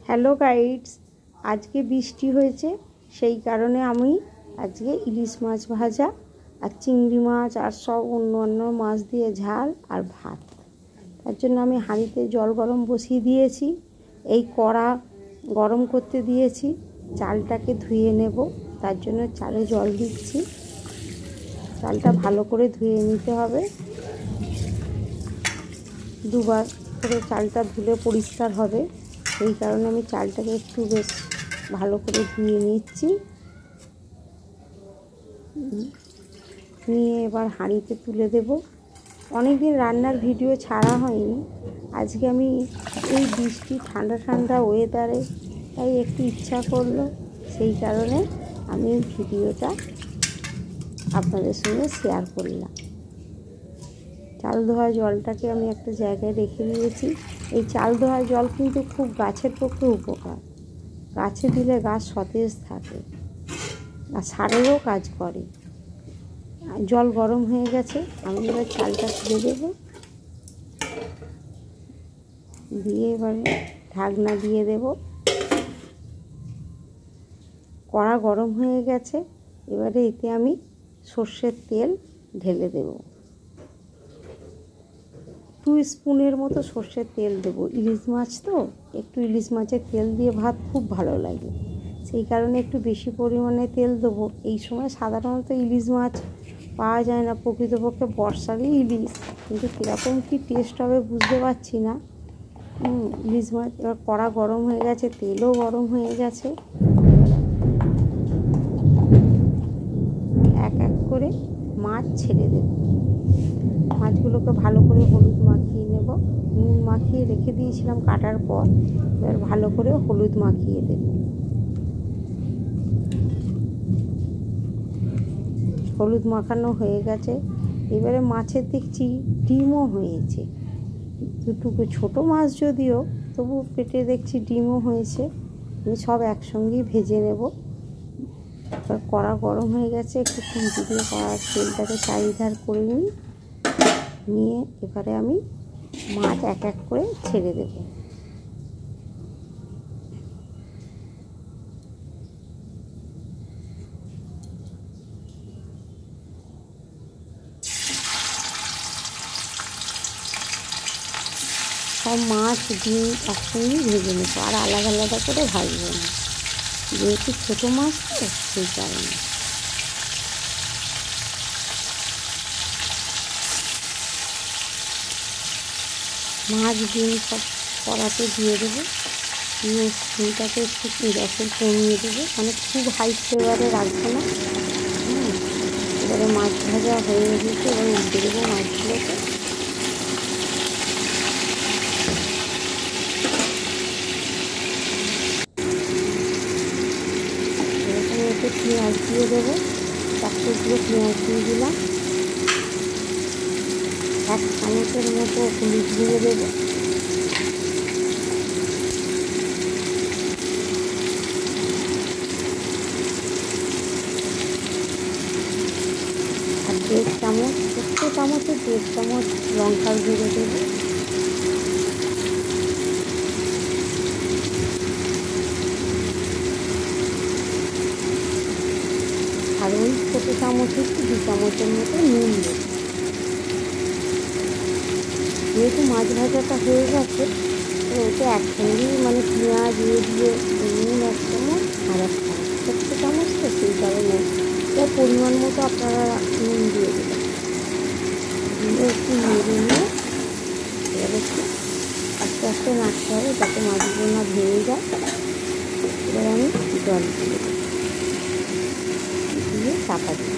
Hello guides, আজকে বৃষ্টি হয়েছে, সেই কারণে আমি আজকে ইলিশ মাছ ভাজা আর চিংড়ি মাছ আর সব অন্য মাছ দিয়ে ঝাল আর ভাত। তার জন্য আমি হাঁড়িতে জল গরম বসিয়ে দিয়েছি, এই কড়া গরম করতে দিয়েছি। চালটাকে ধুয়ে নেব, তার জন্য চালে জল দিচ্ছি। চালটা ভালো করে ধুয়ে নিতে হবে, দুবার করে চালটা ধুলে পরিষ্কার হবে। সেই কারণে আমি চালটাকে একটু বেশ ভালো করে ধুয়ে নিচ্ছি। নিয়ে এবার হাঁড়িতে তুলে দেব। অনেক দিন রান্নার ভিডিও ছাড়া হয়নি, আজকে আমি এই বৃষ্টি ঠান্ডা ঠান্ডা ওয়েদারে তাই একটু ইচ্ছা করলো, সেই কারণে আমি ভিডিওটা আপনাদের সঙ্গে শেয়ার করলাম। চাল ধোয়া জলটাকে আমি একটা জায়গায় রেখে দিয়েছি। এই চাল ধোয়া জল কিন্তু খুব গাছের পক্ষে উপকার, গাছে দিলে গাছ সতেজ থাকে আর সারেরও কাজ করে। জল গরম হয়ে গেছে, আমি এবার চালটা তুলে দেবো, দিয়ে এবারে ঢাকনা দিয়ে দেব। কড়া গরম হয়ে গেছে, এবারে এতে আমি সর্ষের তেল ঢেলে দেব। 2 স্পুনের মতো সর্ষের তেল দেবো। ইলিশ মাছ তো, একটু ইলিশ মাছের তেল দিয়ে ভাত খুব ভালো লাগে, সেই কারণে একটু বেশি পরিমাণে তেল দেবো। এই সময় সাধারণত ইলিশ মাছ পাওয়া যায় না, প্রকৃতপক্ষে বর্ষারই ইলিশ, কিন্তু কীরকম কী টেস্ট হবে বুঝতে পারছি না। ইলিশ মাছ এবার কড়া গরম হয়ে গেছে, তেলও গরম হয়ে গেছে। এক এক করে মাছ ছেড়ে দেব। মাছগুলোকে ভালো করে হলুদ মাখিয়ে নেব। নুন মাখিয়ে রেখে দিয়েছিলাম কাটার পর, এবার ভালো করে হলুদ মাখিয়ে দেব। হলুদ মাখানো হয়ে গেছে, এবারে মাছের দেখছি ডিমও হয়েছে। দুটুকু ছোটো মাছ যদিও, তবু পেটে দেখছি ডিমও হয়েছে। আমি সব একসঙ্গেই ভেজে নেব। এবার কড়া গরম হয়ে গেছে, একটু খুন্তি দিয়ে কড়ার তেলটাকে চারিধার করে নিয়ে এবারে আমি মাছ এক এক করে ছেড়ে দেব। সব মাছ ডিম একসঙ্গেই ভেজে নেব, আর আলাদা আলাদা করে ভাজবো না, যেহেতু ছোটো মাছ তো সেই কারণে। মাছ ডিম সব কড়াতে দিয়ে দেবো, দিয়ে ডিমটাকে একটু গ্যাসের কমিয়ে দেবো, মানে খুব হাই ফ্লেভারে রাখবো না। এবারে মাছ ভাজা হয়ে গেছে, এবার উল্টে দেবো মাছগুলোকে। এরকম একটু পেঁয়াজ দিয়ে দেবো, 4 পেঁয়াজ দিয়ে দিলাম। 1 চামচের মতো হলুদ দিয়ে দেবো। আর 1.5 চামচ, ছোট্ট চামচে 1.5 চামচ লঙ্কার গুঁড়ো দেবো। আর ওই ছোটো চামচে 2 চামচের মতো নুন দেবো। যেহেতু মাছ ভাজাটা হয়ে গেছে, তো ওটা একসঙ্গেই মানে পেঁয়াজ দিয়ে নুন 1 চামচ আর 1 চামচ, ছোট্ট চামচ তো সেই কারণে তার পরিমাণ মতো আপনারা নুন দিয়ে দেবেন। দিয়ে একটু নেড়ে নিয়ে এবার একটু আস্তে আস্তে নাড়তে হবে, যাতে মাছগুলো না ভেঙে যায়। এবার আমি জল দিয়ে দেবো, দিয়ে চাপা দিই।